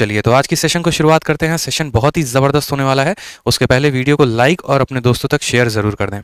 चलिए तो आज की सेशन को शुरुआत करते हैं। सेशन बहुत ही ज़बरदस्त होने वाला है। उसके पहले वीडियो को लाइक और अपने दोस्तों तक शेयर ज़रूर कर दें।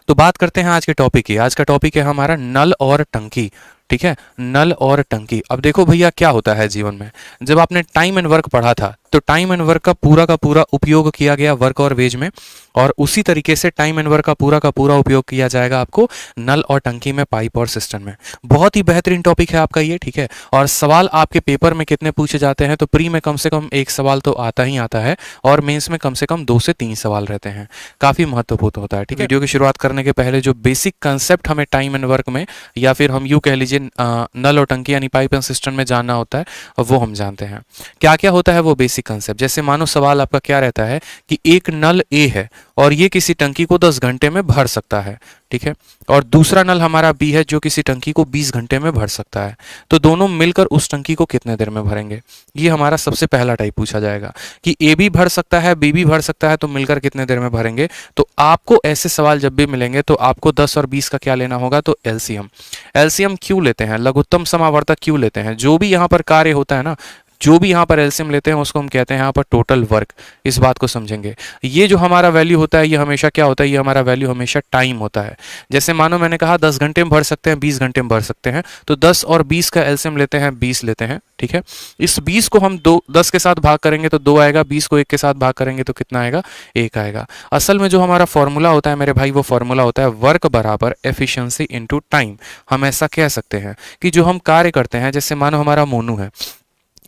तो बात करते हैं आज के टॉपिक की। आज का टॉपिक है हमारा नल और टंकी। ठीक है, नल और टंकी। अब देखो भैया क्या होता है जीवन में, जब आपने टाइम एंड वर्क पढ़ा था तो टाइम एंड वर्क का पूरा उपयोग किया गया वर्क और वेज में, और उसी तरीके से टाइम एंड वर्क का पूरा उपयोग किया जाएगा आपको नल और टंकी में, पाइप और सिस्टम में। बहुत ही बेहतरीन टॉपिक है आपका ये। ठीक है, और सवाल आपके पेपर में कितने पूछे जाते हैं, तो प्री में कम से कम एक सवाल तो आता ही आता है, और मेंस में कम से कम 2 से 3 सवाल रहते हैं। काफ़ी महत्वपूर्ण होता है। ठीक है, वीडियो की शुरुआत करने के पहले जो बेसिक कंसेप्ट हमें टाइम एंड वर्क में, या फिर हम यूँ कह लीजिए नल और टंकी यानी पाइप एंड सिस्टम में जानना होता है, वो हम जानते हैं। क्या क्या होता है वो बेसिक कंसेप्ट। जैसे मानो सवाल आपका क्या रहता है कि एक नल ए है और ये किसी टंकी को 10 घंटे में भर सकता है। ठीक है, और दूसरा नल हमारा बी है जो किसी टंकी को 20 घंटे में भर सकता है। तो दोनों मिलकर उस टंकी को कितने देर में भरेंगे, ये हमारा सबसे पहला टाइप पूछा जाएगा कि ए भी भर सकता है, बी भी भर सकता है, तो मिलकर कितने देर में भरेंगे। तो आपको ऐसे सवाल जब भी मिलेंगे तो आपको 10 और 20 का क्या लेना होगा, तो एलसीएम। एलसीएम क्यों लेते हैं, लघुत्तम समावर्तक क्यों लेते हैं। जो भी यहाँ पर कार्य होता है ना, जो भी यहाँ पर एलसीएम लेते हैं उसको हम कहते हैं यहाँ पर टोटल वर्क। इस बात को समझेंगे। ये जो हमारा वैल्यू होता है ये हमेशा क्या होता है, ये हमारा वैल्यू हमेशा टाइम होता है। जैसे मानो मैंने कहा 10 घंटे में भर सकते हैं, 20 घंटे में भर सकते हैं, तो 10 और 20 का एलसीएम लेते हैं, 20 लेते हैं। ठीक है, इस 20 को हम 10 के साथ भाग करेंगे तो 2 आएगा, 20 को 1 के साथ भाग करेंगे तो कितना आएगा, 1 आएगा। असल में जो हमारा फॉर्मूला होता है मेरे भाई, वो फॉर्मूला होता है वर्क बराबर एफिशिएंसी इनटू टाइम। हम ऐसा कह सकते हैं कि जो हम कार्य करते हैं, जैसे मानो हमारा मोनू है,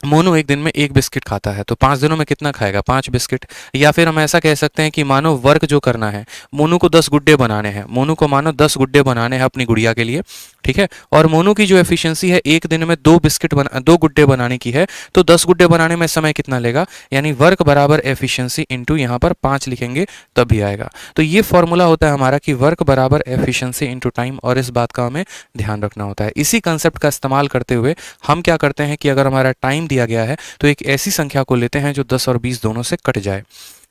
मोनू एक दिन में 1 बिस्किट खाता है, तो 5 दिनों में कितना खाएगा, 5 बिस्किट। या फिर हम ऐसा कह सकते हैं कि मानो वर्क जो करना है, मोनू को 10 गुड्डे बनाने हैं, मोनू को मानो 10 गुड्डे बनाने हैं अपनी गुड़िया के लिए। ठीक है, और मोनू की जो एफिशिएंसी है एक दिन में 2 गुड्डे बनाने की है, तो 10 गुड्डे बनाने में समय कितना लेगा, यानी वर्क बराबर एफिशिएंसी इंटू यहाँ पर 5 लिखेंगे तब भी आएगा। तो ये फॉर्मूला होता है हमारा कि वर्क बराबर एफिशिएंसी इंटू टाइम, और इस बात का हमें ध्यान रखना होता है। इसी कंसेप्ट का इस्तेमाल करते हुए हम क्या करते हैं कि अगर हमारा टाइम दिया गया है तो एक ऐसी संख्या को लेते हैं जो 10 और 20 दोनों से कट जाए।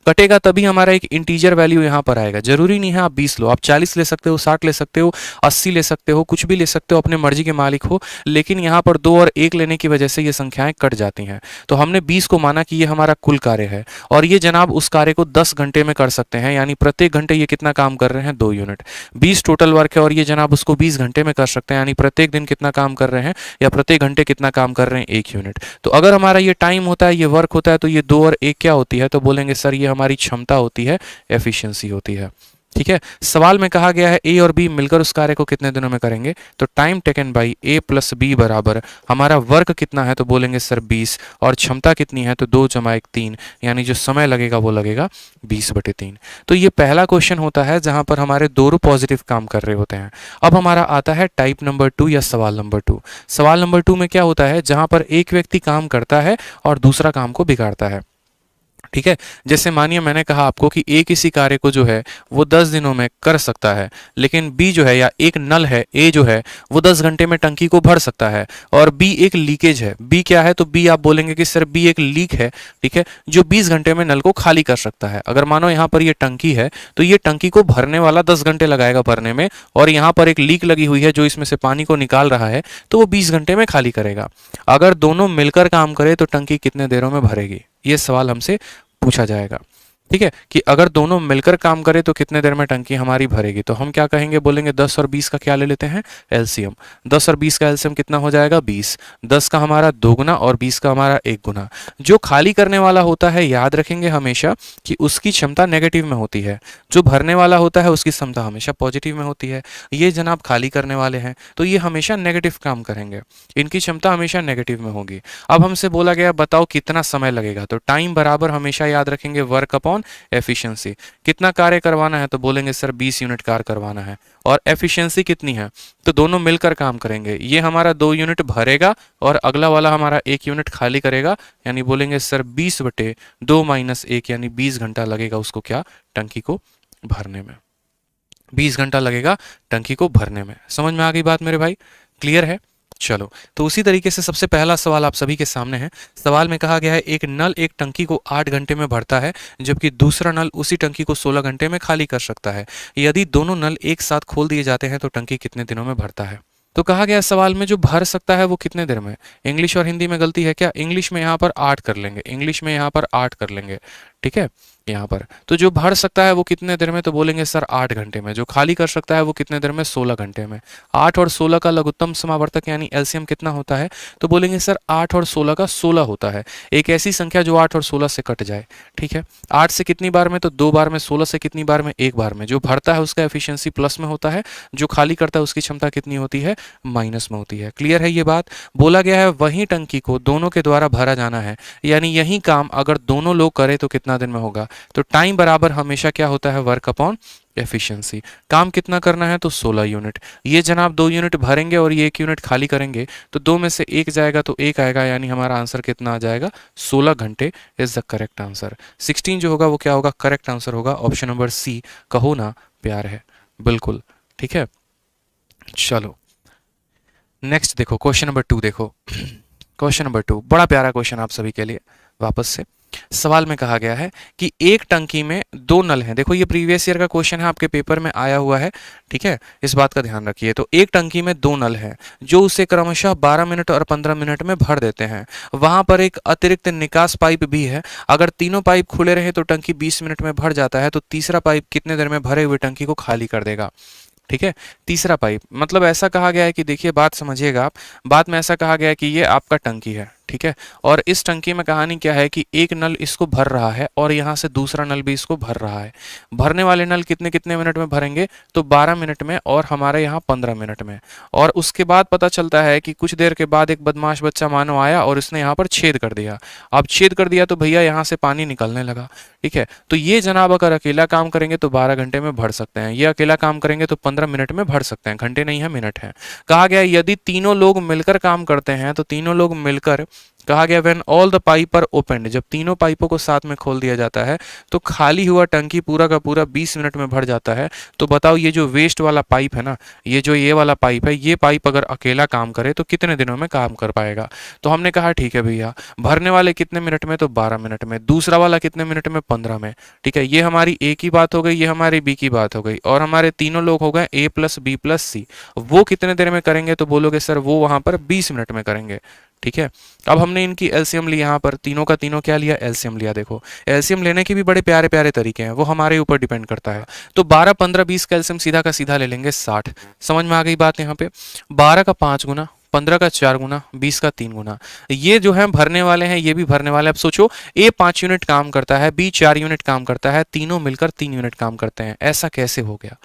कटेगा तभी हमारा एक इंटीजर वैल्यू यहां पर आएगा। जरूरी नहीं है आप 20 लो, आप 40 ले सकते हो, 60 ले सकते हो, 80 ले सकते हो, कुछ भी ले सकते हो, अपने मर्जी के मालिक हो। लेकिन यहां पर 2 और 1 लेने की वजह से ये संख्याएं कट जाती हैं। तो हमने 20 को माना कि ये हमारा कुल कार्य है, और ये जनाब उस कार्य को 10 घंटे में कर सकते हैं, यानी प्रत्येक घंटे ये कितना काम कर रहे हैं, 2 यूनिट। 20 टोटल वर्क है और ये जनाब उसको 20 घंटे में कर सकते हैं, यानी प्रत्येक दिन कितना काम कर रहे हैं, या प्रत्येक घंटे कितना काम कर रहे हैं, 1 यूनिट। तो अगर हमारा ये टाइम होता है, ये वर्क होता है, तो ये 2 और 1 क्या होती है, तो बोलेंगे सर ये हमारी क्षमता होती है, एफिशिएंसी होती है। ठीक है, सवाल में कहा गया है ए और बी मिलकर उस कार्य को कितने दिनों में करेंगे, तो time taken by A plus B बराबर हमारा वर्क कितना है, तो बोलेंगे सर 20, और क्षमता कितनी है, तो 2 + 1 3, यानी जो समय लगेगा वो लगेगा 20/3। तो ये पहला क्वेश्चन होता है जहां पर हमारे दोनों पॉजिटिव काम कर रहे होते हैं। अब हमारा आता है टाइप नंबर 2 या सवाल नंबर 2। सवाल नंबर 2 में क्या होता है, जहां पर एक व्यक्ति काम करता है और दूसरा काम को बिगाड़ता है। ठीक है, जैसे मानिए मैंने कहा आपको कि ए किसी कार्य को जो है वो 10 दिनों में कर सकता है, लेकिन बी जो है, या एक नल है ए जो है, वो 10 घंटे में टंकी को भर सकता है, और बी एक लीकेज है। बी क्या है, तो बी आप बोलेंगे कि सर बी एक लीक है। ठीक है, जो 20 घंटे में नल को खाली कर सकता है। अगर मानो यहाँ पर ये टंकी है, तो ये टंकी को भरने वाला 10 घंटे लगाएगा भरने में, और यहाँ पर एक लीक लगी हुई है जो इसमें से पानी को निकाल रहा है, तो वो 20 घंटे में खाली करेगा। अगर दोनों मिलकर काम करे तो टंकी कितने देरों में भरेगी, ये सवाल हमसे पूछा जाएगा। ठीक है, कि अगर दोनों मिलकर काम करें तो कितने देर में टंकी हमारी भरेगी। तो हम क्या कहेंगे, बोलेंगे 10 और 20 का क्या ले लेते हैं, एलसीएम। 10 और 20 का एलसीएम कितना हो जाएगा, 20। 10 का हमारा 2 गुना और 20 का हमारा 1 गुना। जो खाली करने वाला होता है, याद रखेंगे हमेशा कि उसकी क्षमता नेगेटिव में होती है, जो भरने वाला होता है उसकी क्षमता हमेशा पॉजिटिव में होती है। ये जनाब खाली करने वाले हैं, तो ये हमेशा नेगेटिव काम करेंगे, इनकी क्षमता हमेशा नेगेटिव में होगी। अब हमसे बोला गया बताओ कितना समय लगेगा, तो टाइम बराबर हमेशा याद रखेंगे वर्क अपॉन एफिशिएंसी। कितना कार्य करवाना है, तो बोलेंगे सर 20 यूनिट कार्य करवाना है, और एफिशिएंसी कितनी है, तो दोनों मिलकर काम करेंगे। ये हमारा 2 यूनिट भरेगा और अगला वाला हमारा 1 यूनिट खाली करेगा, यानी बोलेंगे सर 20/2 - 1, यानी 20 घंटा लगेगा उसको क्या, टंकी को भरने में। 20 घंटा लगेगा टंकी को भरने में। समझ में आ गई बात मेरे भाई, क्लियर है। चलो, तो उसी तरीके से सबसे पहला सवाल आप सभी के सामने है। सवाल में कहा गया है एक नल एक टंकी को 8 घंटे में भरता है, जबकि दूसरा नल उसी टंकी को 16 घंटे में खाली कर सकता है। यदि दोनों नल एक साथ खोल दिए जाते हैं तो टंकी कितने दिनों में भरता है। तो कहा गया सवाल में जो भर सकता है वो कितने देर में। इंग्लिश और हिंदी में गलती है क्या? इंग्लिश में यहाँ पर 8 कर लेंगे, इंग्लिश में यहाँ पर 8 कर लेंगे, ठीक है। यहाँ पर तो जो भर सकता है वो कितने देर में, तो बोलेंगे सर 8 घंटे में। जो खाली कर सकता है वो कितने देर में, 16 घंटे में। 8 और 16 का लघुत्तम समावर्तक यानी एलसीएम कितना होता है, तो बोलेंगे सर 8 और 16 का 16 होता है। एक ऐसी संख्या जो 8 और 16 से कट जाए, ठीक है। 8 से कितनी बार में, तो 2 बार में। 16 से कितनी बार में, 1 बार में। जो भरता है उसका एफिशिएंसी प्लस में होता है, जो खाली करता है उसकी क्षमता कितनी होती है, माइनस में होती है। क्लियर है ये बात। बोला गया है वही टंकी को दोनों के द्वारा भरा जाना है, यानी यही काम अगर दोनों लोग करें तो कितना दिन में होगा। तो टाइम बराबर हमेशा क्या होता है, वर्क अपॉन एफिशिएंसी। काम कितना करना है, तो 16 यूनिट। ये जनाब 2 यूनिट भरेंगे और ये 1 यूनिट खाली करेंगे, तो 2 में से 1 जाएगा तो 1 आएगा, यानी हमारा आंसर कितना आ जाएगा, 16 घंटे इज द करेक्ट आंसर। 16 जो होगा वो क्या होगा, करेक्ट आंसर होगा ऑप्शन नंबर सी, कहो ना प्यार है। बिल्कुल ठीक है। चलो नेक्स्ट देखो, क्वेश्चन नंबर 2 देखो। क्वेश्चन नंबर 2 बड़ा प्यारा क्वेश्चन आप सभी के लिए। वापस से सवाल में कहा गया है कि एक टंकी में 2 नल हैं। देखो ये प्रीवियस ईयर का क्वेश्चन है, आपके पेपर में आया हुआ है, ठीक है, इस बात का ध्यान रखिए। तो एक टंकी में 2 नल हैं जो उसे क्रमशः 12 मिनट और 15 मिनट में भर देते हैं। वहां पर एक अतिरिक्त निकास पाइप भी है। अगर तीनों पाइप खुले रहे तो टंकी 20 मिनट में भर जाता है, तो तीसरा पाइप कितने देर में भरे हुए टंकी को खाली कर देगा, ठीक है। तीसरा पाइप मतलब ऐसा कहा गया है कि देखिए बात समझिएगा आप, बात में ऐसा कहा गया है कि ये आपका टंकी है, ठीक है, और इस टंकी में कहानी क्या है कि एक नल इसको भर रहा है और यहाँ से दूसरा नल भी इसको भर रहा है। भरने वाले नल कितने कितने मिनट में भरेंगे, तो 12 मिनट में और हमारे यहाँ 15 मिनट में। और उसके बाद पता चलता है कि कुछ देर के बाद एक बदमाश बच्चा मानो आया और इसने यहाँ पर छेद कर दिया। अब छेद कर दिया तो भैया यहाँ से पानी निकलने लगा, ठीक है। तो ये जनाब अगर अकेला काम करेंगे तो 12 घंटे में भर सकते हैं, ये अकेला काम करेंगे तो 15 मिनट में भर सकते हैं, घंटे नहीं है मिनट है। कहा गया यदि तीनों लोग मिलकर काम करते हैं तो तीनों लोग मिलकर, कहा गया when all the pipe are opened, जब तीनों पाइपों को साथ में खोल दिया जाता है तो खाली हुआ टंकी पूरा का पूरा 20 मिनट में भर जाता है। तो बताओ ये जो वेस्ट वाला पाइप है ना, ये जो ये वाला पाइप है, ये पाइप अगर अकेला काम करे तो कितने दिनों में काम कर पाएगा। तो हमने कहा ठीक है भैया, भरने वाले कितने मिनट में, तो 12 मिनट में। दूसरा वाला कितने मिनट में, 15 में, ठीक है। ये हमारी ए की बात हो गई, ये हमारी बी की बात हो गई, और हमारे तीनों लोग हो गए ए प्लस बी प्लस सी। वो कितने देर में करेंगे, तो बोलोगे सर वो वहां पर 20 मिनट में करेंगे, ठीक है। अब हमने इनकी एलसीएम ली, यहाँ पर तीनों का तीनों क्या लिया, एलसीएम लिया। देखो एलसीएम लेने के भी बड़े प्यारे प्यारे तरीके हैं, वो हमारे ऊपर डिपेंड करता है। तो 12 15 20 का एलसीएम सीधा का सीधा ले लेंगे 60। समझ में आ गई बात यहाँ पे। 12 का 5 गुना, 15 का 4 गुना, 20 का 3 गुना। ये जो है भरने वाले हैं, ये भी भरने वाले हैं। अब सोचो ए 5 यूनिट काम करता है, बी 4 यूनिट काम करता है, तीनों मिलकर 3 यूनिट काम करते हैं। ऐसा कैसे हो गया,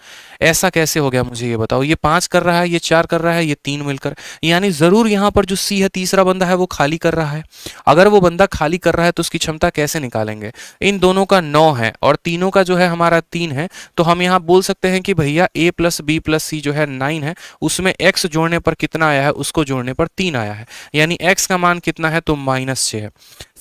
ऐसा कैसे हो गया, मुझे ये बताओ। ये 5 कर रहा है, ये 4 कर रहा है, ये 3 मिलकर, यानी जरूर यहाँ पर जो सी है तीसरा बंदा है वो खाली कर रहा है। अगर वो बंदा खाली कर रहा है तो उसकी क्षमता कैसे निकालेंगे। इन दोनों का 9 है और तीनों का जो है हमारा 3 है, तो हम यहाँ बोल सकते हैं कि भैया ए प्लस बी प्लस सी जो है 9 है, उसमें एक्स जोड़ने पर कितना आया है, उसको जोड़ने पर 3 आया है, यानी x का मान कितना है, तो -6 है।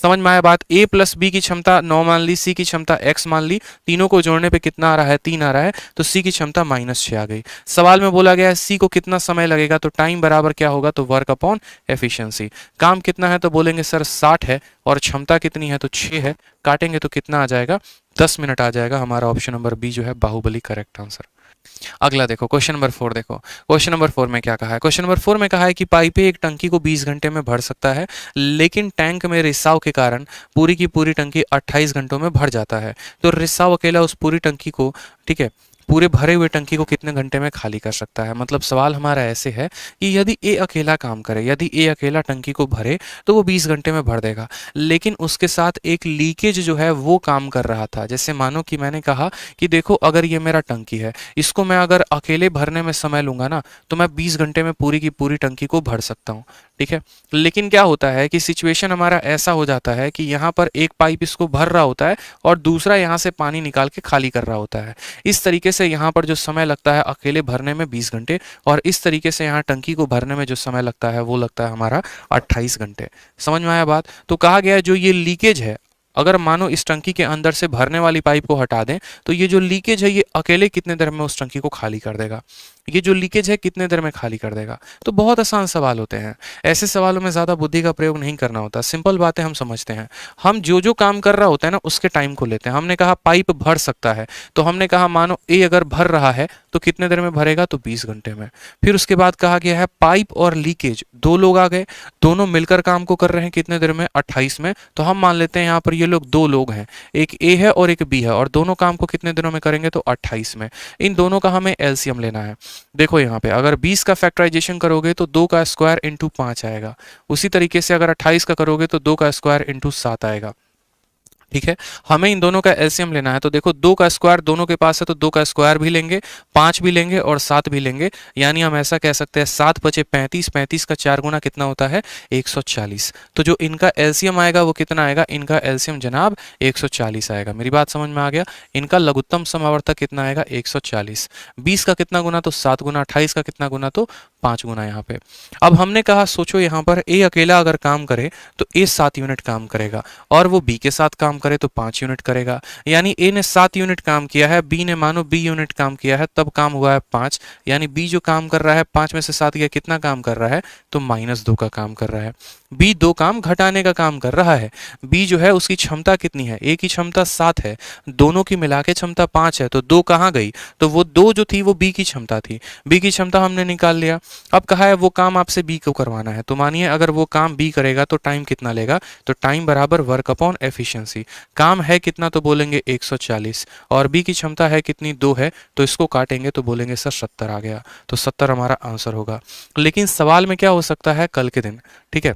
समझ में आया बात। a प्लस बी की क्षमता 9 मान ली, c की क्षमता x मान ली, तीनों को जोड़ने पे कितना आ रहा है, 3 आ रहा है, तो c की क्षमता -6 आ गई। सवाल में बोला गया है c को कितना समय लगेगा, तो टाइम बराबर क्या होगा, तो वर्क अपॉन एफिशिएंसी। काम कितना है, तो बोलेंगे सर 60 है, और क्षमता कितनी है, तो 6 है। काटेंगे तो कितना आ जाएगा, 10 मिनट आ जाएगा। हमारा ऑप्शन नंबर बी जो है बाहुबली करेक्ट आंसर। अगला देखो क्वेश्चन नंबर 4 देखो। क्वेश्चन नंबर 4 में क्या कहा है, क्वेश्चन नंबर 4 में कहा है कि पाइपे एक टंकी को 20 घंटे में भर सकता है, लेकिन टैंक में रिसाव के कारण पूरी की पूरी टंकी 28 घंटों में भर जाता है। तो रिसाव अकेला उस पूरी टंकी को, ठीक है, पूरे भरे हुए टंकी को कितने घंटे में खाली कर सकता है। मतलब सवाल हमारा ऐसे है कि यदि ए अकेला काम करे, यदि ए अकेला टंकी को भरे तो वो 20 घंटे में भर देगा, लेकिन उसके साथ एक लीकेज जो है वो काम कर रहा था। जैसे मानो कि मैंने कहा कि देखो अगर ये मेरा टंकी है, इसको मैं अगर अकेले भरने में समय लूंगा ना, तो मैं 20 घंटे में पूरी की पूरी टंकी को भर सकता हूँ, ठीक है। लेकिन क्या होता है कि सिचुएशन हमारा ऐसा हो जाता है कि यहाँ पर एक पाइप इसको भर रहा होता है और दूसरा यहाँ से पानी निकाल के खाली कर रहा होता है। इस तरीके से यहाँ पर जो समय लगता है अकेले भरने में 20 घंटे, और इस तरीके से यहाँ टंकी को भरने में जो समय लगता है वो लगता है हमारा 28 घंटे। समझ में आया बात। तो कहा गया है जो ये लीकेज है, अगर मानो इस टंकी के अंदर से भरने वाली पाइप को हटा दें तो ये जो लीकेज है ये अकेले कितने देर में उस टंकी को खाली कर देगा। ये जो लीकेज है कितने देर में खाली कर देगा। तो बहुत आसान सवाल होते हैं, ऐसे सवालों में ज़्यादा बुद्धि का प्रयोग नहीं करना होता, सिंपल बातें हम समझते हैं। हम जो जो काम कर रहा होता है ना उसके टाइम को लेते हैं। हमने कहा पाइप भर सकता है, तो हमने कहा मानो ए अगर भर रहा है तो कितने देर में भरेगा, तो 20 घंटे में। फिर उसके बाद कहा गया है पाइप और लीकेज, दो लोग आ गए, दोनों मिलकर काम को कर रहे हैं कितने देर में, 28 में। तो हम मान लेते हैं यहाँ पर ये लोग दो लोग हैं, एक ए है और एक बी है, और दोनों काम को कितने दिनों में करेंगे, तो 28 में। इन दोनों का हमें एलसीएम लेना है। देखो यहाँ पे अगर 20 का फैक्टराइजेशन करोगे तो 2 का स्क्वायर इंटू 5 आएगा। उसी तरीके से अगर 28 का करोगे तो 2 का स्क्वायर इंटू 7 आएगा। ठीक है, हमें इन दोनों का एलसीएम लेना है। तो देखो 2 का स्क्वायर दोनों के पास है, तो 2 का स्क्वायर भी लेंगे, 5 भी लेंगे और 7 भी लेंगे। यानी हम ऐसा कह सकते हैं 7 बचे 35, 35 का 4 गुना कितना होता है, 140। तो जो इनका एलसीएम आएगा वो कितना आएगा, इनका एलसीएम जनाब 140 आएगा। मेरी बात समझ में आ गया। इनका लघुत्तम समावर्तक कितना आएगा, 140। 20 का कितना गुना, तो 7 गुना। 28 का कितना गुना, तो 5 गुना। यहाँ पे अब हमने कहा सोचो यहाँ पर ए अकेला अगर काम करे तो ए 7 यूनिट काम करेगा, और वो बी के साथ काम करे तो 5 यूनिट करेगा। यानी ए ने 7 यूनिट काम किया है, बी ने मानो बी यूनिट काम किया है, तब काम हुआ है 5। यानी बी जो काम कर रहा है 5 में से 7 गया, कितना काम कर रहा है, तो -2 का काम कर रहा है। बी 2 काम घटाने का काम कर रहा है। बी जो है उसकी क्षमता कितनी है, ए की क्षमता 7 है, दोनों की मिला के क्षमता 5 है, तो 2 कहाँ गई, तो वो 2 जो थी वो बी की क्षमता थी। बी की क्षमता हमने निकाल लिया। अब कहा है वो काम आपसे बी को करवाना है, तो मानिए अगर वो काम बी करेगा तो टाइम कितना लेगा, तो टाइम बराबर वर्क अपॉन एफिशिएंसी। काम है कितना, तो बोलेंगे 140, और बी की क्षमता है कितनी, 2 है, तो इसको काटेंगे तो बोलेंगे सर 70 आ गया। तो 70 हमारा आंसर होगा। लेकिन सवाल में क्या हो सकता है कल के दिन, ठीक है,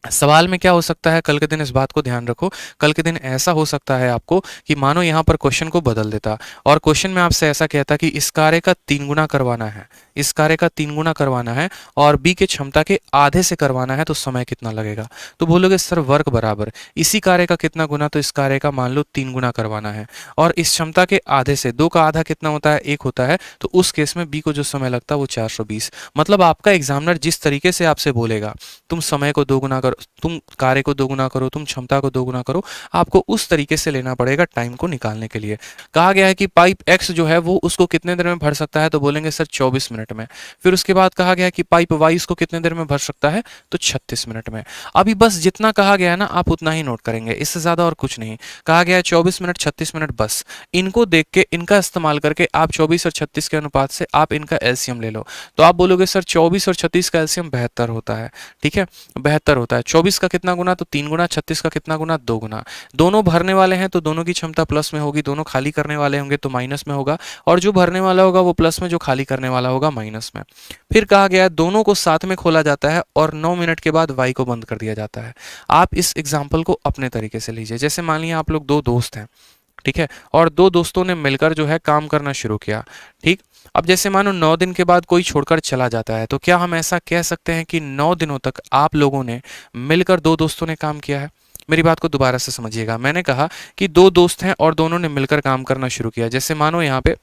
सवाल में क्या हो सकता है कल के दिन, इस बात को ध्यान रखो। कल के दिन ऐसा हो सकता है आपको कि मानो यहाँ पर क्वेश्चन को बदल देता और क्वेश्चन में आपसे ऐसा कहता कि इस कार्य का 3 गुना करवाना है, इस कार्य का 3 गुना करवाना है और बी के क्षमता के आधे से करवाना है, तो समय कितना लगेगा। तो बोलोगे सर वर्क बराबर इसी कार्य का कितना गुना, तो इस कार्य का मान लो 3 गुना करवाना है, और इस क्षमता के आधे से 2 का आधा कितना होता है, 1 होता है, तो उस केस में बी को जो समय लगता है वो 420। मतलब आपका एग्जामिनर जिस तरीके से आपसे बोलेगा, तुम समय को 2 गुना करो, तुम कार्य को 2 गुना करो, तुम क्षमता को 2 गुना करो, आपको उस तरीके से लेना पड़ेगा टाइम को निकालने के लिए। कहा गया है कि पाइप एक्स जो है वो उसको कितने देर में भर सकता है, तो बोलेंगे सर 24 मिनट में। फिर उसके बाद कहा गया है कि पाइप वाई इसको कितने देर में भर सकता है, तो 36 मिनट में। अभी बस जितना कहा गया है ना आप उतना ही नोट करेंगे, इससे ज्यादा और कुछ नहीं। कहा गया है 24 मिनट 36 मिनट, बस इनको देख के इनका इस्तेमाल करके आप 24 और 36 के अनुपात से आप इनका एलसीएम ले लो। तो आप बोलोगे सर 24 और 36 का एलसीएम 72 होता है। ठीक है, 72 होता है। 24 का कितना गुना, तो 3 गुना। 36 का कितना गुना, 2 गुना। दोनों भरने वाले हैं तो दोनों की क्षमता प्लस में होगी, दोनों खाली करने वाले होंगे तो माइनस में होगा, और जो भरने वाला होगा वो प्लस में, जो खाली करने वाला होगा माइनस में। फिर कहा गया है दोनों को साथ में खोला जाता है और 9 मिनट के बाद वाई को बंद कर दिया जाता है। आप इस एग्जाम्पल को अपने तरीके से लीजिए। जैसे मान लिया आप लोग 2 दोस्त हैं, ठीक है, और 2 दोस्तों ने मिलकर जो है काम करना शुरू किया। ठीक, अब जैसे मानो 9 दिन के बाद कोई छोड़कर चला जाता है, तो क्या हम ऐसा कह सकते हैं कि 9 दिनों तक आप लोगों ने मिलकर 2 दोस्तों ने काम किया है। मेरी बात को दोबारा से समझिएगा। मैंने कहा कि 2 दोस्त हैं और दोनों ने मिलकर काम करना शुरू किया। जैसे मानो यहाँ पे,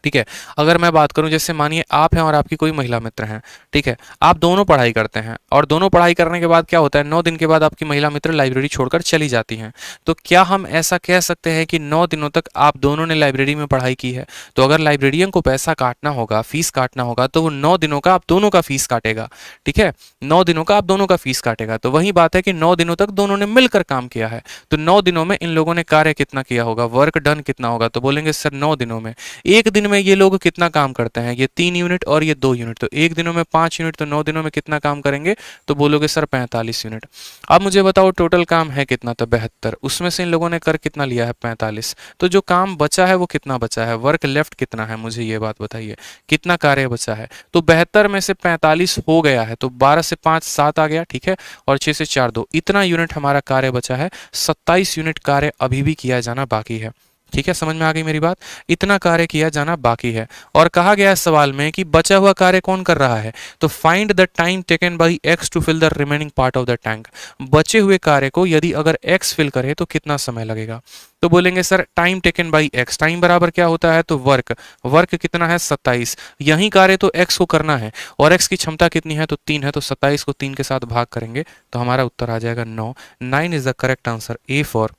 ठीक है, अगर मैं बात करूं, जैसे मानिए आप हैं और आपकी कोई महिला मित्र हैं, ठीक है, आप दोनों पढ़ाई करते हैं और दोनों पढ़ाई करने के बाद क्या होता है, 9 दिन के बाद आपकी महिला मित्र लाइब्रेरी छोड़कर चली जाती हैं। तो क्या हम ऐसा कह सकते हैं कि 9 दिनों तक आप दोनों ने लाइब्रेरी में पढ़ाई की है। तो अगर लाइब्रेरियन को पैसा काटना होगा, फीस काटना होगा, तो वो 9 दिनों का आप दोनों का फीस काटेगा। ठीक है, 9 दिनों का आप दोनों का फीस काटेगा। तो वही बात है कि 9 दिनों तक दोनों ने मिलकर काम किया है। तो 9 दिनों में इन लोगों ने कार्य कितना किया होगा, वर्क डन कितना होगा, तो बोलेंगे सर 9 दिनों में। एक दिन में ये लोग कितना काम करते हैं, ये 3 यूनिट और ये 2 यूनिट, तो एक दिनों में 5 यूनिट, तो 9 दिनों में कितना काम करेंगे, तो बोलोगे सर 45 यूनिट। अब मुझे बताओ टोटल काम है कितना, तो 72, उसमें से इन लोगों ने कर कितना लिया है, 45। तो जो काम बचा है वो कितना बचा है, वर्क लेफ्ट कितना है, मुझे ये बात बताइए, कितना कार्य बचा है। तो 72 में से 45 हो गया है, तो 12 से 5 7 आ गया, ठीक है, और 6 से 4 2, इतना यूनिट हमारा कार्य बचा है। 27 यूनिट कार्य अभी भी किया जाना बाकी है। ठीक है, समझ में आ गई मेरी बात। इतना कार्य किया जाना बाकी है। और कहा गया है सवाल में कि बचा हुआ कार्य कौन कर रहा है, तो find the time taken by X to fill the remaining part of the tank. बचे हुए कार्य को यदि अगर एक्स फिल करे तो कितना समय लगेगा। तो बोलेंगे sir time taken by x, time बराबर क्या होता है, तो वर्क, वर्क कितना है 27। यही कार्य तो एक्स को करना है और एक्स की क्षमता कितनी है, तो 3 है, तो 27 को 3 के साथ भाग करेंगे तो हमारा उत्तर आ जाएगा 9। 9 is the correct answer, A for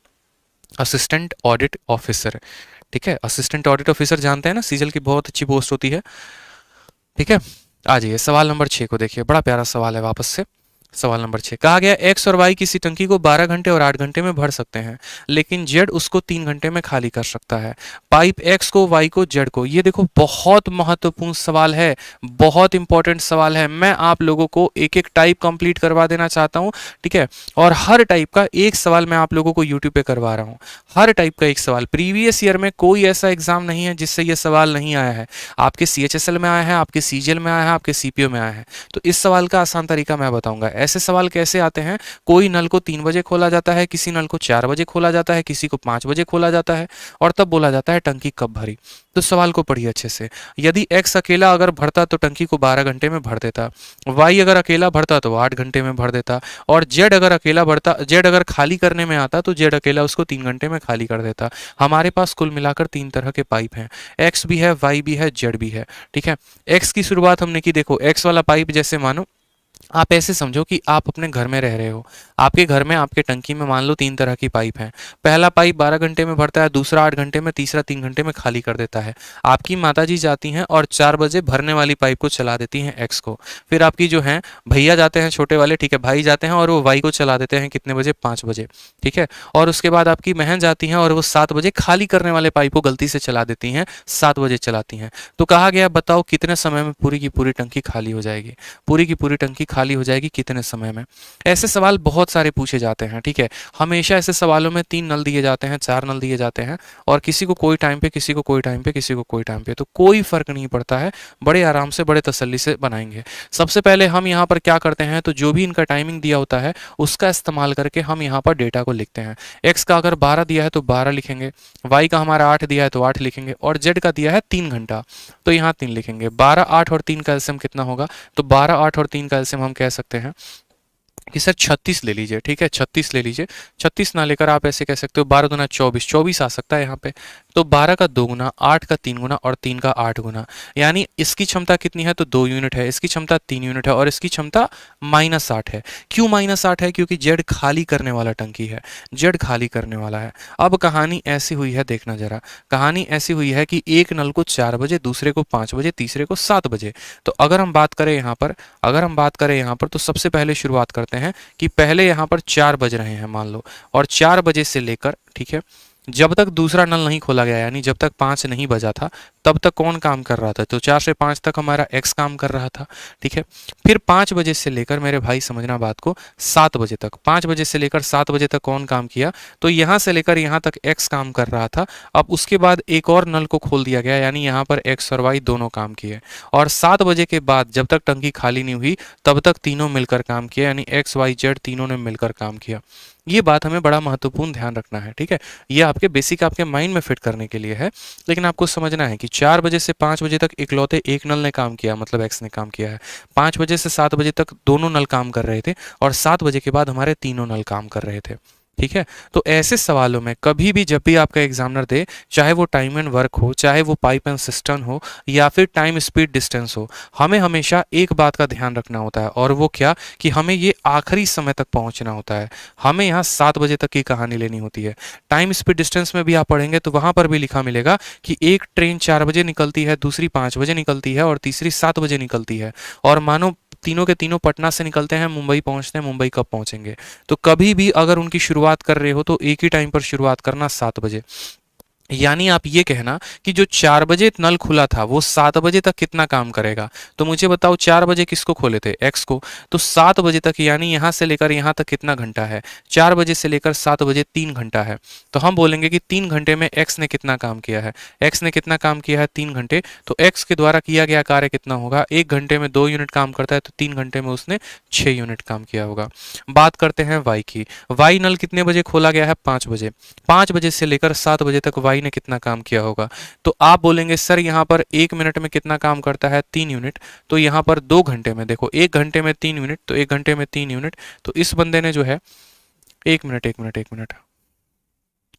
assistant audit officer. ठीक है, असिस्टेंट ऑडिट ऑफिसर जानते हैं ना, सीजल की बहुत अच्छी पोस्ट होती है। ठीक है, आ जाइए सवाल नंबर 6 को देखिए, बड़ा प्यारा सवाल है वापस से। सवाल नंबर 6 कहा गया एक्स और वाई किसी टंकी को 12 घंटे और 8 घंटे में भर सकते हैं, लेकिन जेड उसको 3 घंटे में खाली कर सकता है। पाइप एक्स को, वाई को, जेड को। ये देखो बहुत महत्वपूर्ण सवाल है, बहुत इंपॉर्टेंट सवाल है। मैं आप लोगों को एक एक टाइप कंप्लीट करवा देना चाहता हूँ, ठीक है। और हर टाइप का एक सवाल मैं आप लोगों को यूट्यूब पे करवा रहा हूँ, हर टाइप का एक सवाल। प्रीवियस ईयर में कोई ऐसा एग्जाम नहीं है जिससे ये सवाल नहीं आया है। आपके CHSL में आया है, आपके CGL में आया है, आपके CPO में आया है। तो इस सवाल का आसान तरीका मैं बताऊंगा। ऐसे सवाल कैसे आते हैं, कोई नल को 3 बजे खोला जाता है, किसी नल को 4 बजे खोला जाता है, किसी को 5 बजे खोला जाता है, और तब बोला जाता है टंकी कब भरी। तो सवाल को पढ़िए अच्छे से। यदि एक्स अकेला अगर भरता तो टंकी को 12 घंटे में भर देता, वाई अगर अकेला भरता तो 8 घंटे में भर देता, और जेड अगर अकेला भरता, जेड अगर खाली करने में आता तो जेड अकेला उसको 3 घंटे में खाली कर देता। हमारे पास कुल मिलाकर 3 तरह के पाइप हैं, एक्स भी है, वाई भी है, जेड भी है, ठीक है। एक्स की शुरुआत हमने की, देखो एक्स वाला पाइप जैसे मानो आप ऐसे समझो कि आप अपने घर में रह रहे हो, आपके घर में आपके टंकी में मान लो 3 तरह की पाइप हैं। पहला पाइप 12 घंटे में भरता है, दूसरा 8 घंटे में, तीसरा 3 घंटे में खाली कर देता है। आपकी माताजी जाती हैं और 4 बजे भरने वाली पाइप को चला देती हैं एक्स को। फिर आपकी जो है भैया जाते हैं छोटे वाले, ठीक है, भाई जाते हैं और वो वाई को चला देते हैं कितने बजे, 5 बजे, ठीक है। और उसके बाद आपकी बहन जाती हैं और वो 7 बजे खाली करने वाले पाइप को गलती से चला देती हैं, 7 बजे चलाती हैं। तो कहा गया बताओ कितने समय में पूरी की पूरी टंकी खाली हो जाएगी, पूरी की पूरी टंकी खाली हो जाएगी कितने समय में। ऐसे सवाल बहुत सारे पूछे जाते हैं, ठीक है। हमेशा ऐसे सवालों में 3 नल दिए जाते हैं, 4 नल दिए जाते हैं, और किसी को कोई टाइम पे, किसी को कोई टाइम पे, किसी को कोई टाइम पे, तो कोई फर्क नहीं पड़ता है। बड़े आराम से, बड़े तसल्ली से बनाएंगे। सबसे पहले हम यहाँ पर क्या करते हैं, तो जो भी इनका टाइमिंग दिया होता है उसका इस्तेमाल करके हम यहाँ पर डेटा को लिखते हैं। एक्स का अगर 12 दिया है तो 12 लिखेंगे, वाई का हमारा 8 दिया है तो 8 लिखेंगे, और जेड का दिया है 3 घंटा तो यहाँ 3 लिखेंगे। 12, 8 और 3 का एलसीएम कितना होगा, तो 12, 8 और 3 का एलसीएम हम कह सकते हैं कि सर 36 ले लीजिए, ठीक है, 36 ले लीजिए। 36 ना लेकर आप ऐसे कह सकते हो 12 दूना 24, 24 आ सकता है यहाँ पे। तो 12 का 2 गुना, 8 का 3 गुना और 3 का 8 गुना, यानी इसकी क्षमता कितनी है, तो 2 यूनिट है, इसकी क्षमता 3 यूनिट है, और इसकी क्षमता -8 है। क्यों -8 है, क्योंकि जेड खाली करने वाला टंकी है, जेड खाली करने वाला है। अब कहानी ऐसी हुई है, देखना जरा, कहानी ऐसी हुई है कि एक नल को 4 बजे, दूसरे को 5 बजे, तीसरे को 7 बजे। तो अगर हम बात करें यहाँ पर, अगर हम बात करें यहाँ पर, तो सबसे पहले शुरुआत करते हैं कि पहले यहाँ पर 4 बज रहे हैं मान लो, और 4 बजे से लेकर, ठीक है, जब तक दूसरा नल नहीं खोला गया, यानी जब तक 5 नहीं बजा था, तब तक कौन काम कर रहा था, तो 4 से 5 तक हमारा एक्स काम कर रहा था, ठीक है। फिर 5 बजे से लेकर, मेरे भाई समझना बात को, 7 बजे तक, 5 बजे से लेकर 7 बजे तक कौन काम किया, तो यहाँ से लेकर यहाँ तक एक्स काम कर रहा था। अब उसके बाद एक और नल को खोल दिया गया, यानी यहाँ पर एक्स और वाई दोनों काम किए, और 7 बजे के बाद जब तक टंकी खाली नहीं हुई तब तक तीनों मिलकर काम किया, यानी एक्स वाई जेड तीनों ने मिलकर काम किया। ये बात हमें बड़ा महत्वपूर्ण ध्यान रखना है, ठीक है। ये आपके बेसिक, आपके माइंड में फिट करने के लिए है, लेकिन आपको समझना है कि 4 बजे से 5 बजे तक इकलौते एक नल ने काम किया, मतलब एक्स ने काम किया है। 5 बजे से 7 बजे तक दोनों नल काम कर रहे थे, और 7 बजे के बाद हमारे तीनों नल काम कर रहे थे, ठीक है। तो ऐसे सवालों में कभी भी, जब भी आपका एग्जामिनर दे, चाहे वो टाइम एंड वर्क हो, चाहे वो पाइप एंड सिस्टम हो, या फिर टाइम स्पीड डिस्टेंस हो, हमें हमेशा एक बात का ध्यान रखना होता है, और वो क्या, कि हमें ये आखिरी समय तक पहुंचना होता है। हमें यहाँ 7 बजे तक की कहानी लेनी होती है। टाइम स्पीड डिस्टेंस में भी आप पढ़ेंगे तो वहां पर भी लिखा मिलेगा कि एक ट्रेन 4 बजे निकलती है, दूसरी 5 बजे निकलती है, और तीसरी 7 बजे निकलती है, और मानो तीनों के तीनों पटना से निकलते हैं, मुंबई पहुंचते हैं, मुंबई कब पहुंचेंगे। तो कभी भी अगर उनकी शुरुआत कर रहे हो तो एक ही टाइम पर शुरुआत करना, 7 बजे। यानी आप ये कहना कि जो 4 बजे नल खुला था वो 7 बजे तक कितना काम करेगा, तो मुझे बताओ 4 बजे किसको खोले थे, एक्स को, तो 7 बजे तक, यानी यहां से लेकर यहां तक कितना घंटा है, 4 बजे से लेकर 7 बजे 3 घंटा है। तो हम बोलेंगे कि 3 घंटे में एक्स ने कितना काम किया है, एक्स ने कितना काम किया है 3 घंटे, तो एक्स के द्वारा किया गया कार्य कितना होगा, 1 घंटे में 2 यूनिट काम करता है, तो 3 घंटे में उसने 6 यूनिट काम किया होगा। बात करते हैं वाई की। वाई नल कितने बजे खोला गया है, 5 बजे। 5 बजे से लेकर 7 बजे तक वाई ने कितना काम किया होगा, तो आप बोलेंगे सर यहाँ पर 1 मिनट में कितना काम करता है, 3 यूनिट, तो यहाँ पर 2 घंटे में, देखो 1 घंटे में 3 यूनिट, तो 1 घंटे में 3 यूनिट, तो इस बंदे ने जो है, 1 मिनट 1 मिनट 1 मिनट,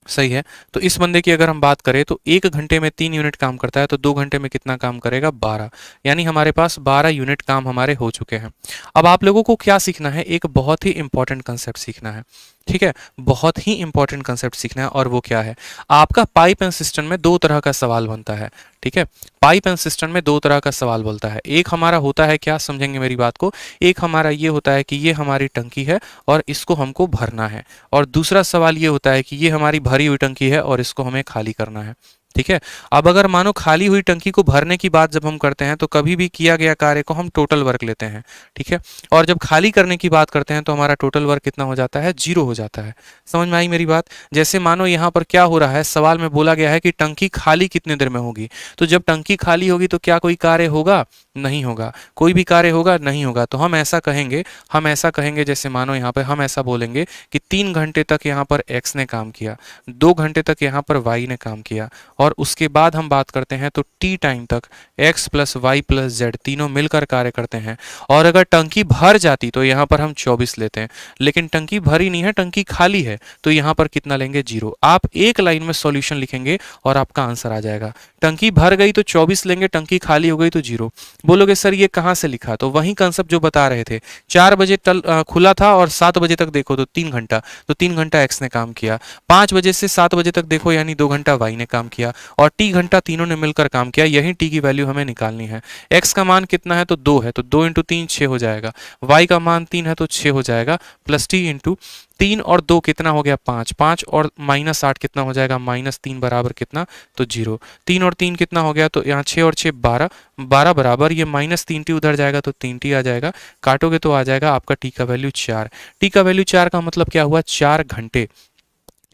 सही है। तो इस बंदे की अगर हम बात करें तो 1 घंटे में 3 यूनिट काम करता है, तो 2 घंटे में कितना काम करेगा, 12, यानी हमारे पास 12 यूनिट काम हमारे हो चुके हैं। अब आप लोगों को क्या सीखना है, एक बहुत ही इंपॉर्टेंट कंसेप्ट सीखना है। ठीक है, बहुत ही इंपॉर्टेंट कंसेप्ट सीखना है और वो क्या है, आपका पाइप एंड सिस्टम में दो तरह का सवाल बनता है। ठीक है, पाइप एंड सिस्टम में दो तरह का सवाल बोलता है। एक हमारा होता है, क्या समझेंगे मेरी बात को, एक हमारा ये होता है कि ये हमारी टंकी है और इसको हमको भरना है, और दूसरा सवाल ये होता है कि ये हमारी भरी हुई टंकी है और इसको हमें खाली करना है। ठीक है, अब अगर मानो खाली हुई टंकी को भरने की बात जब हम करते हैं तो कभी भी किया गया कार्य को हम टोटल वर्क लेते हैं। ठीक है, और जब खाली करने की बात करते हैं तो हमारा टोटल वर्क कितना हो जाता है, 0 हो जाता है। समझ में आई मेरी बात। जैसे मानो यहाँ पर क्या हो रहा है, सवाल में बोला गया है कि टंकी खाली कितने देर में होगी, तो जब टंकी खाली होगी तो क्या कोई कार्य होगा, नहीं होगा। कोई भी कार्य होगा, नहीं होगा। तो हम ऐसा कहेंगे जैसे मानो यहाँ पर हम ऐसा बोलेंगे कि 3 घंटे तक यहाँ पर एक्स ने काम किया, 2 घंटे तक यहाँ पर वाई ने काम किया, और उसके बाद हम बात करते हैं तो टी टाइम तक x plus Y plus Z तीनों मिलकर कार्य करते हैं। और अगर टंकी भर जाती तो यहाँ पर हम 24 लेते हैं, लेकिन टंकी भरी नहीं है, टंकी खाली है, तो यहाँ पर कितना लेंगे, 0। आप एक लाइन में सॉल्यूशन लिखेंगे और आपका आंसर आ जाएगा। टंकी भर गई तो 24 लेंगे, टंकी खाली हो गई तो 0। बोलोगे सर ये कहाँ से लिखा, तो वही कंसेप्ट जो बता रहे थे, 4 बजे खुला था और 7 बजे तक देखो तो 3 घंटा, तो 3 घंटा एक्स ने काम किया। 5 बजे से 7 बजे तक देखो यानी 2 घंटा वाई ने काम किया, और टी घंटा तीनों ने मिलकर काम किया। यही टी की वैल्यू हमें निकालनी है। एक्स का मान कितना है, तो 2 है, तो 2 इंटू 3 6 हो जाएगा। वाई का मान 3 है तो 6 हो जाएगा, प्लस टी इंटू 3 और 2 कितना हो गया, 5। 5 और माइनस 8 कितना हो जाएगा, -3 बराबर कितना, तो 0। 3 और 3 कितना हो गया, तो यहाँ 6 और 6 12, 12 बराबर ये -3t उधर जाएगा तो 3t आ जाएगा, काटोगे तो आ जाएगा आपका टी का वैल्यू 4। टी का वैल्यू 4 का मतलब क्या हुआ, 4 घंटे।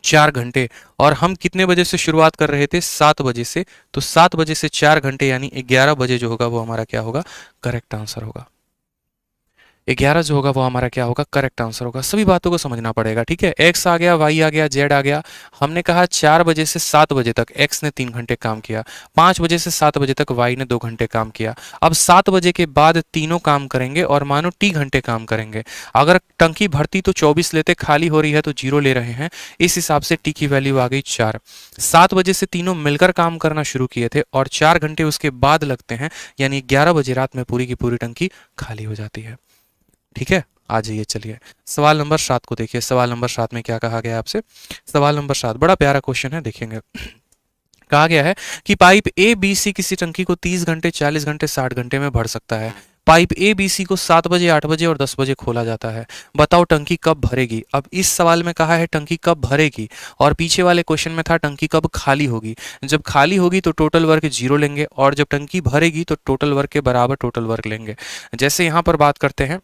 4 घंटे। और हम कितने बजे से शुरुआत कर रहे थे, 7 बजे से, तो 7 बजे से 4 घंटे यानी 11 बजे जो होगा वो हमारा क्या होगा, करेक्ट आंसर होगा। 11 जो होगा वो हमारा क्या होगा, करेक्ट आंसर होगा। सभी बातों को समझना पड़ेगा। ठीक है, एक्स आ गया, वाई आ गया, जेड आ गया। हमने कहा 4 बजे से 7 बजे तक एक्स ने 3 घंटे काम किया, 5 बजे से 7 बजे तक वाई ने 2 घंटे काम किया। अब 7 बजे के बाद तीनों काम करेंगे और मानो टी घंटे काम करेंगे। अगर टंकी भरती तो 24 लेते, खाली हो रही है तो 0 ले रहे हैं, इस हिसाब से टी की वैल्यू आ गई 4। 7 बजे से तीनों मिलकर काम करना शुरू किए थे और 4 घंटे उसके बाद लगते हैं, यानी 11 बजे रात में पूरी की पूरी टंकी खाली हो जाती है। ठीक है, आ जाइए, चलिए सवाल नंबर 7 को देखिए। सवाल नंबर 7 में क्या कहा गया आपसे, सवाल नंबर 7 बड़ा प्यारा क्वेश्चन है, देखेंगे। कहा गया है कि पाइप ए बी सी किसी टंकी को 30 घंटे, 40 घंटे, 60 घंटे में भर सकता है। पाइप ए बी सी को 7 बजे, 8 बजे और 10 बजे खोला जाता है। बताओ टंकी कब भरेगी। अब इस सवाल में कहा है टंकी कब भरेगी, और पीछे वाले क्वेश्चन में था टंकी कब खाली होगी। जब खाली होगी तो टोटल वर्क 0 लेंगे, और जब टंकी भरेगी तो टोटल वर्क के बराबर टोटल वर्क लेंगे। जैसे यहाँ पर बात करते हैं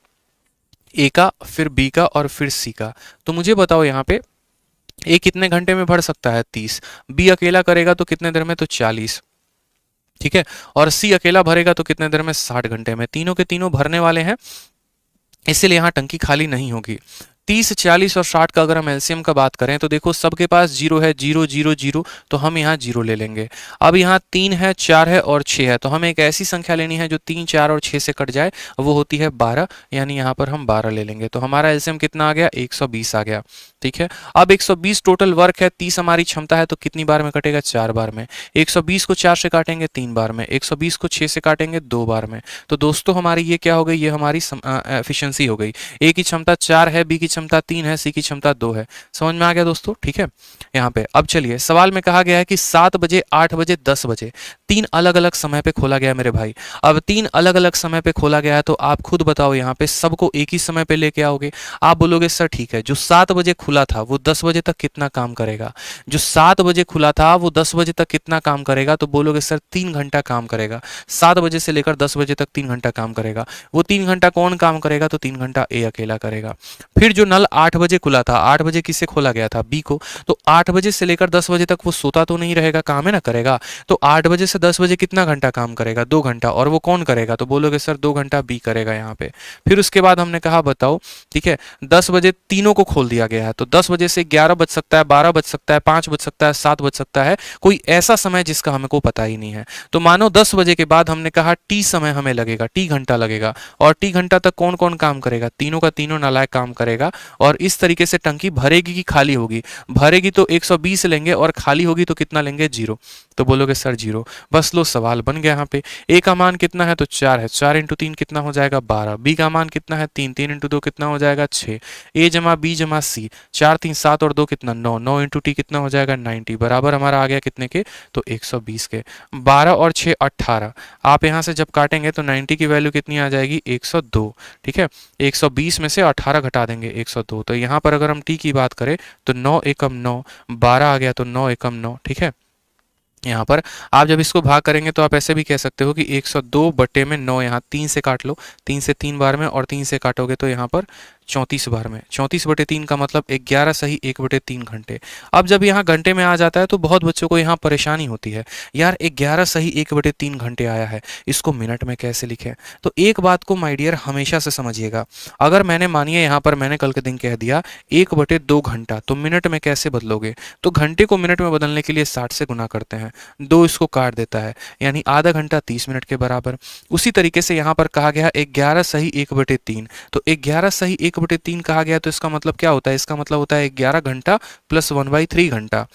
ए का, फिर बी का और फिर सी का। तो मुझे बताओ यहाँ पे ए कितने घंटे में भर सकता है, 30। बी अकेला करेगा तो कितने देर में, तो 40। ठीक है, और सी अकेला भरेगा तो कितने देर में, 60 घंटे में। तीनों के तीनों भरने वाले हैं, इसलिए यहाँ टंकी खाली नहीं होगी। 30, 40 और 60 का अगर हम एलसीएम का बात करें तो देखो सबके पास 0 है, 0 0 0, तो हम यहाँ 0 ले लेंगे। अब यहाँ 3 है, 4 है और 6 है, तो हमें एक ऐसी संख्या लेनी है जो 3, 4 और 6 से कट जाए, वो होती है 12, यानी यहाँ पर हम 12 ले लेंगे। तो हमारा एलसीएम कितना आ गया, 120 आ गया। ठीक है, अब 120 टोटल वर्क है, 30 हमारी क्षमता है, तो कितनी बार में कटेगा, 4 बार में। 120 को 4 से काटेंगे 3 बार में, 120 को 6 से काटेंगे 2 बार में। तो दोस्तों हमारी ये क्या हो गई, ये हमारी एफिशिएंसी हो गई। ए की क्षमता 4 है, बी की क्षमता 3 है, सी की क्षमता 2 है। समझ में आ गया दोस्तों। ठीक है, यहाँ पे अब चलिए सवाल में कहा गया है कि 7 बजे, 8 बजे, 10 बजे 3 अलग अलग समय पे खोला गया मेरे भाई। अब 3 अलग अलग समय पे खोला गया है, तो आप खुद बताओ यहाँ पे सबको एक ही समय पे लेके आओगे। आप बोलोगे सर ठीक है, जो 7 बजे खुला था वो 10 बजे तक कितना काम करेगा, जो 7 बजे खुला था वो 10 बजे तक कितना काम करेगा, तो बोलोगे सर 3 घंटा काम करेगा। 7 बजे से लेकर 10 बजे तक 3 घंटा काम करेगा। वो 3 घंटा कौन काम करेगा, तो 3 घंटा ए अकेला करेगा। फिर जो नल 8 बजे खुला था, 8 बजे किसे खोला गया था, बी को, तो 8 बजे से लेकर 10 बजे तक वो सोता तो नहीं रहेगा, काम है ना करेगा। तो 8 बजे से 10 बजे कितना घंटा काम करेगा, 2 घंटा, और वो कौन करेगा, तो बोलोगे सर 2 घंटा बी करेगा यहाँ पे। फिर उसके बाद हमने कहा बताओ, ठीक है, 10 बजे तीनों को खोल दिया गया है, तो 10 बजे से 11 बज सकता है, 12 बज सकता है, 5 बज सकता है, 7 बज सकता है, कोई ऐसा समय जिसका हमको पता ही नहीं है। तो मानो 10 बजे के बाद हमने कहा टी समय हमें लगेगा, टी घंटा लगेगा, और टी घंटा तक कौन कौन काम करेगा, तीनों का तीनों नालायक काम करेगा, और इस तरीके से टंकी भरेगी कि खाली होगी? भरेगी तो 120 लेंगे और खाली होगी तो कितना लेंगे? 0। तो बोलोगे सर 0। बस लो, सवाल बन गया यहाँ पे। ए का मान कितना है? तो 4 है। 4 इंटू 3 कितना हो जाएगा? 12। बी का मान कितना है? 3। 3 इंटू 2 कितना हो जाएगा? 6। ए जमा बी जमा सी, 4 3 7 और 2 कितना? 9। 9 इंटू टी कितना हो जाएगा? 90। बराबर हमारा आ गया कितने के? तो 120 के। 12 और 6 18। आप यहाँ से जब काटेंगे तो 90 की वैल्यू कितनी आ जाएगी? 102। ठीक है, 120 में से 18 घटा देंगे, 102। तो यहाँ पर अगर हम टी की बात करें तो 9 एकम 9, 12 आ गया तो 9 एकम 9। ठीक है, यहाँ पर आप जब इसको भाग करेंगे तो आप ऐसे भी कह सकते हो कि 102 बटे में 9, यहाँ 3 से काट लो, 3 से 3 बार में, और 3 से काटोगे तो यहाँ पर 34 बार में। 34 बटे 3 का मतलब 11 सही 1 बटे 3 घंटे। अब जब यहाँ घंटे में आ जाता है तो बहुत बच्चों को यहाँ परेशानी होती है, यार 11 सही 1 बटे 3 घंटे आया है, इसको मिनट में कैसे लिखें? तो एक बात को माय डियर हमेशा से समझिएगा, अगर मैंने मानिए यहाँ पर मैंने कल के दिन कह दिया 1 बटे 2 घंटा, तो मिनट में कैसे बदलोगे? तो घंटे को मिनट में बदलने के लिए 60 से गुना करते हैं, 2 इसको काट देता है, यानी आधा घंटा 30 मिनट के बराबर। उसी तरीके से यहाँ पर कहा गया 11 सही 1 बटे 3, तो 11 सही 1 बटे 3 कहा गया, तो इसका मतलब क्या होता है? इसका मतलब होता है 11 घंटा प्लस 1/3 घंटा।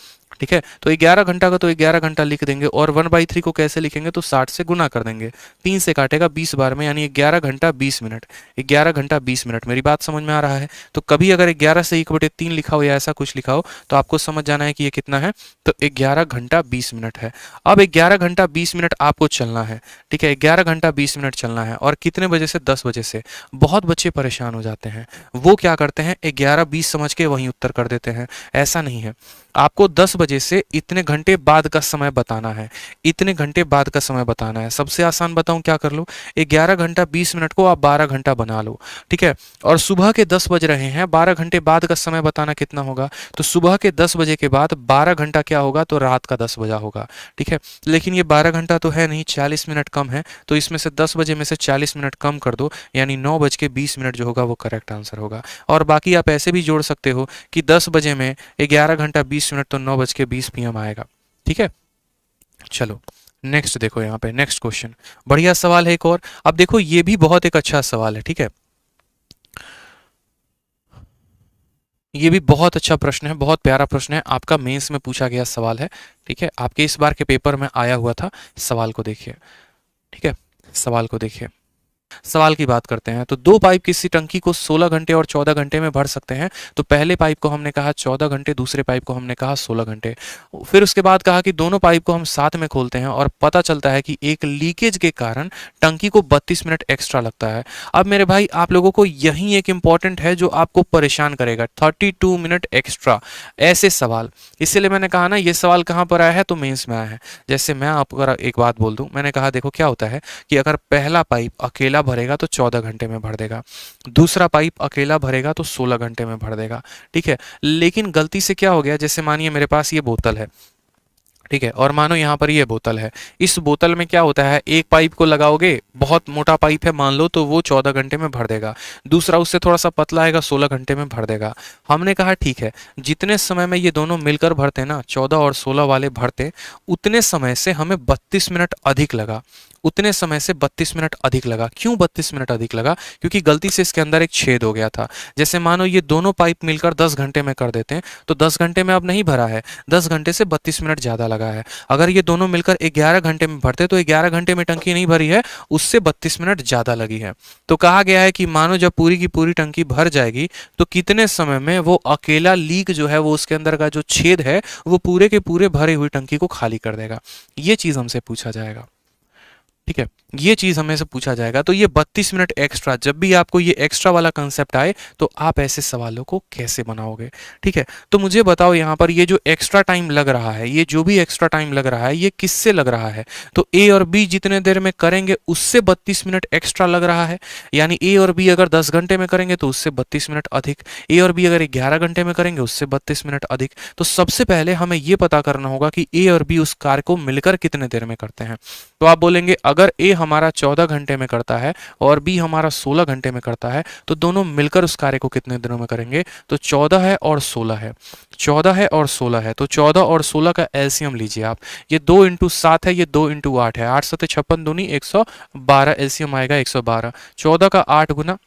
ठीक है, तो 11 घंटा का तो 11 घंटा लिख देंगे, और 1/3 को कैसे लिखेंगे? तो 60 से गुना कर देंगे, 3 से काटेगा 20 बार में, यानी 11 घंटा 20 मिनट। 11 घंटा 20 मिनट। मेरी बात समझ में आ रहा है? तो कभी अगर 11 से 1 बटे 3 लिखा हो या ऐसा कुछ लिखा हो तो आपको समझ जाना है कि ये कितना है, तो 11 घंटा 20 मिनट है। अब 11 घंटा 20 मिनट आपको चलना है। ठीक है, 11 घंटा 20 मिनट चलना है, और कितने बजे से? 10 बजे से। बहुत बच्चे परेशान हो जाते हैं, वो क्या करते हैं 11:20 समझ के वहीं उत्तर कर देते हैं। ऐसा नहीं है, आपको 10 बजे से इतने घंटे बाद का समय बताना है, इतने घंटे बाद का समय बताना है। सबसे आसान बताऊं क्या कर लो, 11 घंटा 20 मिनट को आप 12 घंटा बना लो। ठीक है, और सुबह के 10 बज रहे हैं, 12 घंटे बाद का समय बताना कितना होगा? तो सुबह के 10 बजे के बाद 12 घंटा क्या होगा? तो रात का 10 बजा होगा। ठीक है, लेकिन ये 12 घंटा तो है नहीं, 40 मिनट कम है, तो इसमें से 10 बजे में से 40 मिनट कम कर दो, यानी 9:20 जो होगा वो करेक्ट आंसर होगा। और बाकी आप ऐसे भी जोड़ सकते हो कि 10 बजे में 11 घंटा 20 मिनट तो 9:20 PM आएगा। ठीक है, चलो नेक्स्ट देखो, यहाँ पे नेक्स्ट क्वेश्चन बढ़िया सवाल है एक और। अब देखो ये भी बहुत एक अच्छा सवाल है। ठीक है, ये भी बहुत अच्छा प्रश्न है, बहुत प्यारा प्रश्न है, आपका मेंस में पूछा गया सवाल है। ठीक है, आपके इस बार के पेपर में आया हुआ था। सवाल को देखिए। ठीक है, सवाल को देखिए। सवाल की बात करते हैं तो दो पाइप किसी टंकी को 16 घंटे और 14 घंटे में भर सकते हैं। तो पहले पाइप को हमने कहा 14 घंटे, दूसरे पाइप को हमने कहा 16 घंटे। फिर उसके बाद कहा कि दोनों पाइप को हम साथ में खोलते हैं और पता चलता है कि एक लीकेज के कारण टंकी को 32 मिनट एक्स्ट्रा लगता है। अब मेरे भाई आप लोगों को यही एक इंपॉर्टेंट है जो आपको परेशान करेगा, 32 मिनट एक्स्ट्रा, ऐसे सवाल। इसीलिए मैंने कहा ना, ये सवाल कहाँ पर आया है? तो मेंस में आया है। जैसे मैं आपको अगर एक बात बोल दूं, मैंने कहा देखो क्या होता है कि अगर पहला पाइप अकेला भरेगा तो 14 घंटे में भर देगा, दूसरा पाइप अकेला भरेगा तो 16 घंटे में भर देगा। ठीक है, लेकिन गलती से क्या हो गया, जैसे मानिए मेरे पास ये बोतल है, ठीक है, और मानो यहाँ पर ये बोतल है। इस बोतल में क्या होता है, एक पाइप को लगाओगे, बहुत मोटा पाइप है मान लो, तो वो 14 घंटे में भर देगा। दूसरा उससे थोड़ा सा पतला आएगा, 16 घंटे में भर देगा। हमने कहा ठीक है, जितने समय में ये दोनों मिलकर भरते ना, 14 और 16 वाले भरते, उतने समय से हमें 32 मिनट अधिक लगा। उतने समय से 32 मिनट अधिक लगा। क्यों 32 मिनट अधिक लगा? क्योंकि गलती से इसके अंदर एक छेद हो गया था। जैसे मानो ये दोनों पाइप मिलकर 10 घंटे में कर देते हैं, तो 10 घंटे में अब नहीं भरा है, 10 घंटे से 32 मिनट ज़्यादा लगा है। अगर ये दोनों मिलकर 11 घंटे में भरते तो 11 घंटे में टंकी नहीं भरी है, उससे 32 मिनट ज़्यादा लगी है। तो कहा गया है कि मानो जब पूरी की पूरी टंकी भर जाएगी तो कितने समय में वो अकेला लीक जो है, वो उसके अंदर का जो छेद है, वो पूरे के पूरे भरी हुई टंकी को खाली कर देगा। ये चीज़ हमसे पूछा जाएगा। ठीक है, ये चीज हमें से पूछा जाएगा। तो ये 32 मिनट एक्स्ट्रा, जब भी आपको ये एक्स्ट्रा वाला कंसेप्ट आए तो आप ऐसे सवालों को कैसे बनाओगे? ठीक है, तो मुझे बताओ यहाँ पर ये जो एक्स्ट्रा टाइम लग रहा है, ये जो भी एक्स्ट्रा टाइम लग रहा है, ये किससे लग रहा है? तो ए और बी जितने देर में करेंगे उससे 32 मिनट एक्स्ट्रा लग रहा है। यानी ए और बी अगर 10 घंटे में करेंगे तो उससे 32 मिनट अधिक, ए और बी अगर 11 घंटे में करेंगे उससे 32 मिनट अधिक। तो सबसे पहले हमें ये पता करना होगा कि ए और बी उस कार्य को मिलकर कितने देर में करते हैं। तो आप बोलेंगे अगर ए हमारा 14 घंटे में करता है और बी हमारा 16 घंटे में करता है, तो दोनों मिलकर उस कार्य को कितने दिनों में करेंगे? तो 14 है और 16 है, 14 है और 16 है, तो 14 और 16 का एलसीएम लीजिए आप। ये 2 इंटू 7 है, ये 2 इंटू 8 है, 8 7 56 दूनी 112, एलसीएम आएगा 112। 14 का 8 गुना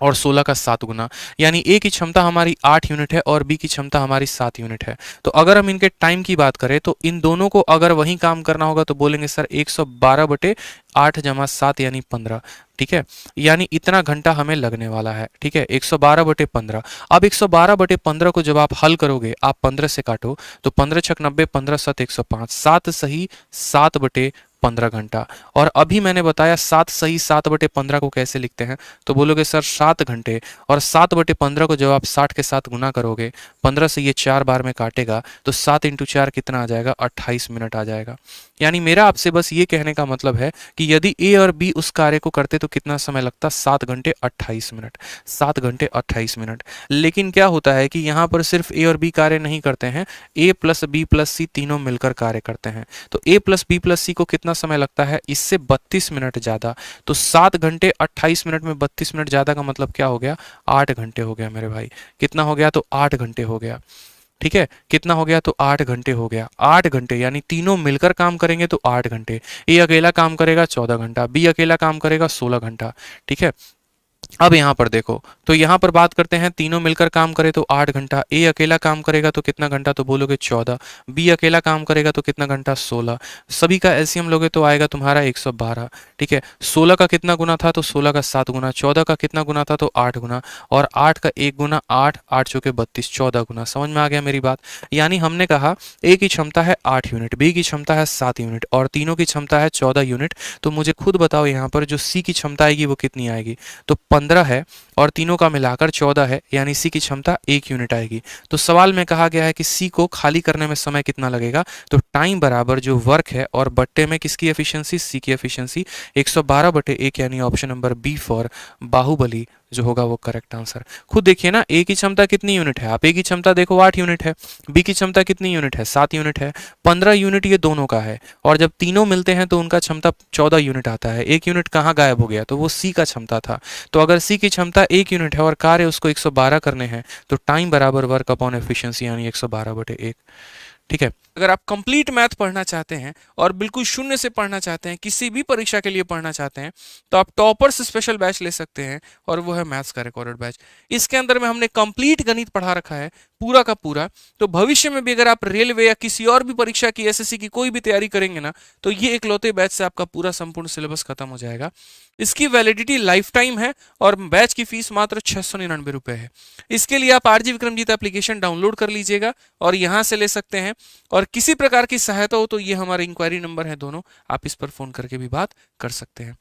और 16 का 7 गुना, यानी ए की क्षमता हमारी 8 यूनिट है और बी की क्षमता हमारी 7 यूनिट है। तो अगर हम इनके टाइम की बात करें तो इन दोनों को अगर वही काम करना होगा तो बोलेंगे सर 112 बटे 8 जमा 7 यानी 15। ठीक है, यानी इतना घंटा हमें लगने वाला है। ठीक है, 112 बटे 15। अब 112 बटे 15 को जब आप हल करोगे, आप 15 से काटो तो 15 छक 90, 15 7 105, 7 सही 7 बटे 15 घंटा। और अभी मैंने बताया 7 सही 7 बटे 15 को कैसे लिखते हैं, तो बोलोगे सर 7 घंटे, और 7 बटे 15 को जब आप 60 के साथ गुना करोगे, 15 से ये 4 बार में काटेगा तो 7 इंटू 4 कितना आ जाएगा, 28 मिनट आ जाएगा। यानी मेरा आपसे बस ये कहने का मतलब है कि यदि ए और बी उस कार्य को करते तो कितना समय लगता, 7 घंटे 28 मिनट, 7 घंटे 28 मिनट। लेकिन क्या होता है कि यहाँ पर सिर्फ ए और बी कार्य नहीं करते हैं, ए प्लस बी प्लस सी तीनों मिलकर कार्य करते हैं। तो ए प्लस बी प्लस सी को कितना समय लगता है, इससे 32 मिनट ज़्यादा। तो 7 घंटे 28 मिनट में 32 मिनट ज़्यादा का मतलब क्या हो गया, 8 घंटे हो गया मेरे भाई। कितना हो गया, तो 8 घंटे हो गया। ठीक है, कितना हो गया, तो 8 घंटे हो गया। 8 घंटे यानी तीनों मिलकर काम करेंगे तो 8 घंटे। ए अकेला काम करेगा 14 घंटा, बी अकेला काम करेगा 16 घंटा। ठीक है, अब यहाँ पर देखो, तो यहाँ पर बात करते हैं तीनों मिलकर काम करे तो 8 घंटा, ए अकेला काम करेगा तो कितना घंटा, तो बोलोगे 14, बी अकेला काम करेगा तो कितना घंटा, 16, सभी का एलसीएम लोगे तो आएगा तुम्हारा 112। ठीक है, 16 का कितना गुना था, तो 16 का 7 गुना, 14 का कितना गुना था, तो 8 गुना, और 8 का 1 गुना 8, 8 चौके 32, 14 गुना। समझ में आ गया मेरी बात। यानी हमने कहा ए की क्षमता है 8 यूनिट, बी की क्षमता है 7 यूनिट और तीनों की क्षमता है 14 यूनिट। तो मुझे खुद बताओ यहाँ पर जो सी की क्षमता आएगी वो कितनी आएगी, तो 15 है और तीनों का मिलाकर 14 है, यानी सी की क्षमता 1 यूनिट आएगी। तो सवाल में कहा गया है कि सी को खाली करने में समय कितना लगेगा, तो टाइम बराबर जो वर्क है और बट्टे में किसकी एफिशिएंसी, सी की एफिशिएंसी, 112 बटे 1, यानी option number B for Baahubali जो होगा वो करेक्ट आंसर। खुद देखिए ना, ए की क्षमता कितनी यूनिट है, आप ए की क्षमता देखो 8 यूनिट है, बी की क्षमता कितनी यूनिट है, 7 यूनिट है, 15 यूनिट ये दोनों का है, और जब तीनों मिलते हैं तो उनका क्षमता 14 यूनिट आता है। 1 यूनिट कहाँ गायब हो गया, तो वो सी का क्षमता था। तो अगर सी की क्षमता 1 यूनिट है और कार्य उसको 112 करने हैं, तो टाइम बराबर वर्क अपॉन एफिशिएंसी यानी 112 बटे 1। ठीक है, अगर आप कंप्लीट मैथ पढ़ना चाहते हैं और बिल्कुल शून्य से पढ़ना चाहते हैं, किसी भी परीक्षा के लिए पढ़ना चाहते हैं, तो आप टॉपर्स स्पेशल बैच ले सकते हैं, और वो है मैथ्स का रिकॉर्डेड बैच। इसके अंदर में हमने कंप्लीट गणित पढ़ा रखा है पूरा का पूरा। तो भविष्य में भी अगर आप रेलवे या किसी और भी परीक्षा की, एसएससी की कोई भी तैयारी करेंगे ना, तो ये इकलौते बैच से आपका पूरा संपूर्ण सिलेबस खत्म हो जाएगा। इसकी वैलिडिटी लाइफ टाइम है और बैच की फीस मात्र 699 रुपए है। इसके लिए आप आरजी विक्रमजीत एप्लीकेशन डाउनलोड कर लीजिएगा और यहाँ से ले सकते हैं। और किसी प्रकार की सहायता हो तो ये हमारे इंक्वायरी नंबर है दोनों, आप इस पर फोन करके भी बात कर सकते हैं।